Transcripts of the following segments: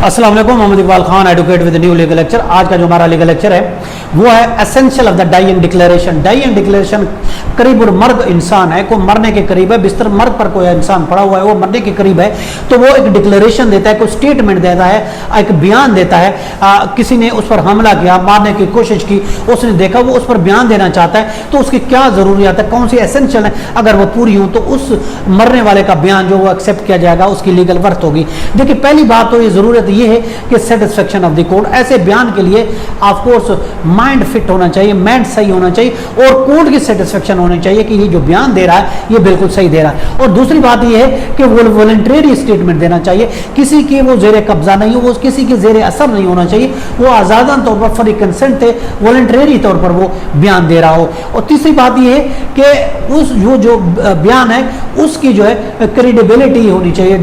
अस्सलाम वालेकुम, Mohammad Iqbal Khan, advocate with new legal lecture. आज का जो हमारा लीगल लेक्चर है वो है essential of the dying declaration. Dying declaration करीब मर्द इंसान है, कोई मरने के करीब है, बिस्तर मर्द पर कोई इंसान पड़ा हुआ है, वो मरने के करीब है, तो वो एक डिक्लेरेशन देता है, कोई स्टेटमेंट देता है, एक बयान देता है। किसी ने उस पर हमला किया, मारने की कोशिश की, उसने देखा वो उस पर बयान देना चाहता है, तो उसकी क्या जरूरियात है, कौन सी एसेंशियल है, अगर वो पूरी हो तो उस मरने वाले का बयान जो वो एक्सेप्ट किया जाएगा, उसकी लीगल वर्थ होगी। देखिए पहली बात तो ये जरूरत ये है कि सेटिस्फेक्शन ऑफ द कोर्ट। ऐसे बयान के लिए ऑफ कोर्स माइंड फिट होना चाहिए, माइंड सही होना चाहिए और कोर्ट की सेटिस्फेक्शन होनी चाहिए कि ये जो बयान दे रहा है ये बिल्कुल सही दे रहा है। और दूसरी बात ये है कि वो वॉलंटरी स्टेटमेंट देना चाहिए, किसी की वो जेर कब्जा नहीं हो, वो किसी के जेर असर नहीं होना चाहिए, वो आज़ादान तौर पर फ्री कंसेंट थे, वॉलंटरी तौर पर वो बयान दे रहा हो। और तीसरी बात ये है कि उस जो बयान है उसकी जो है क्रेडिबिलिटी होनी चाहिए,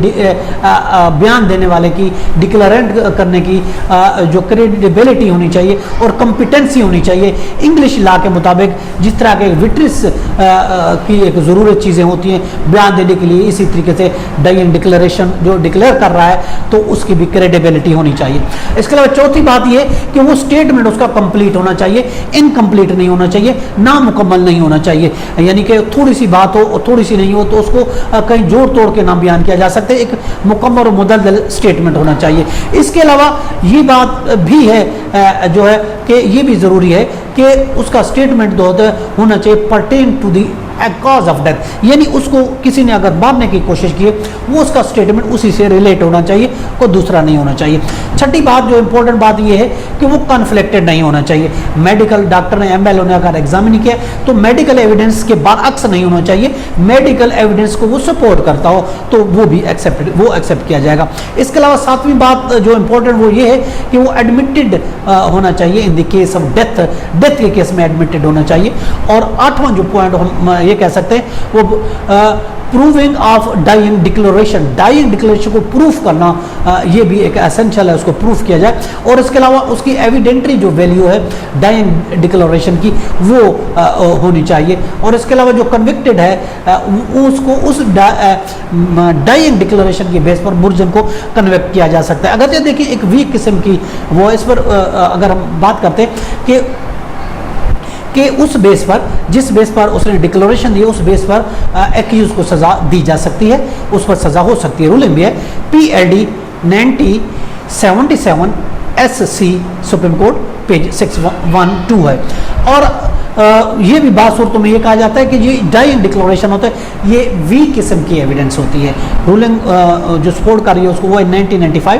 बयान देने वाले की, डिक्लेरेंट करने की जो क्रेडिबिलिटी होनी चाहिए और कॉम्पिटेंसी होनी चाहिए। इंग्लिश लॉ के मुताबिक जिस तरह के विटनेस की एक ज़रूरत चीज़ें होती हैं बयान देने के लिए, इसी तरीके से डाइइंग डिक्लेरेशन जो डिक्लेयर कर रहा है तो उसकी भी क्रेडिबिलिटी होनी चाहिए। इसके अलावा चौथी बात यह कि वो स्टेटमेंट उसका कंप्लीट होना चाहिए, इनकम्प्लीट नहीं होना चाहिए, नामुकम्मल नहीं होना चाहिए। यानी कि थोड़ी सी बात हो, थोड़ी सी नहीं हो तो उसको कहीं जोड़ तोड़ के ना बयान किया जा सकता है, एक मुकम्मल और मुदल्लल स्टेटमेंट होना चाहिए। इसके अलावा ये बात भी है जो है कि ये भी ज़रूरी है कि उसका स्टेटमेंट जो होना चाहिए pertain to the cause of death, यानी उसको किसी ने अगर मारने की कोशिश की है वो उसका स्टेटमेंट उसी से रिलेट होना चाहिए, कोई दूसरा नहीं होना चाहिए। छठी बात जो इंपॉर्टेंट बात ये है कि वो कन्फ्लिक्टेड नहीं होना चाहिए। मेडिकल डॉक्टर ने ML ने अगर एग्जामिन किया तो मेडिकल एविडेंस के बरअक्स नहीं होना चाहिए, मेडिकल एविडेंस को वो सपोर्ट करता हो तो वो भी एक्सेप्ट किया जाएगा। इसके अलावा सातवीं बात जो इंपॉर्टेंट वो ये है कि वो एडमिटेड होना चाहिए in the case of death के केस में एडमिटेड होना चाहिए। और आठवां जो पॉइंट हम ये कह सकते हैं वो प्रूविंग ऑफ डाइइंग डिक्लेरेशन को प्रूफ करना, ये भी एक एसेंशियल है, उसको प्रूफ किया जाए। और इसके अलावा उसकी एविडेंटरी जो वैल्यू है डाइइंग डिक्लेरेशन की वो होनी चाहिए। और इसके अलावा जो कन्विक्टेड है उसको उस डाइइंग डिक्लेरेशन के बेस पर मुर्जन को कन्विक्ट किया जा सकता है। अगर देखिए एक वीक किस्म की वो इस पर अगर हम बात करते हैं कि उस बेस पर, जिस बेस पर उसने डिक्लेरेशन दी उस बेस पर एक्यूज को सज़ा दी जा सकती है, उस पर सज़ा हो सकती है। रूलिंग भी है PLD 9077 SC supreme court page 612 है। और ये भी बात सूरतों में ये कहा जाता है कि ये डाइइंग डिक्लेरेशन होता है ये वीक किस्म की एविडेंस होती है। रूलिंग जो सपोर्ट कर रही है उसको वो है 1995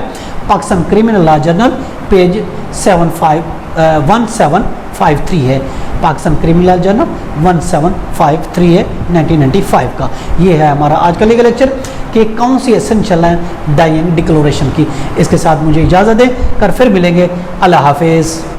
Pakistan criminal law journal page 1753 है, पाकिस्तान क्रिमिनल जर्नल 1753 है 1995 का। ये है हमारा आज का लीगल लेक्चर कि कौन सी एसेंशियल है डाइइंग डिक्लेरेशन की। इसके साथ मुझे इजाज़त दें, कर फिर मिलेंगे। अल्लाह हाफिज़।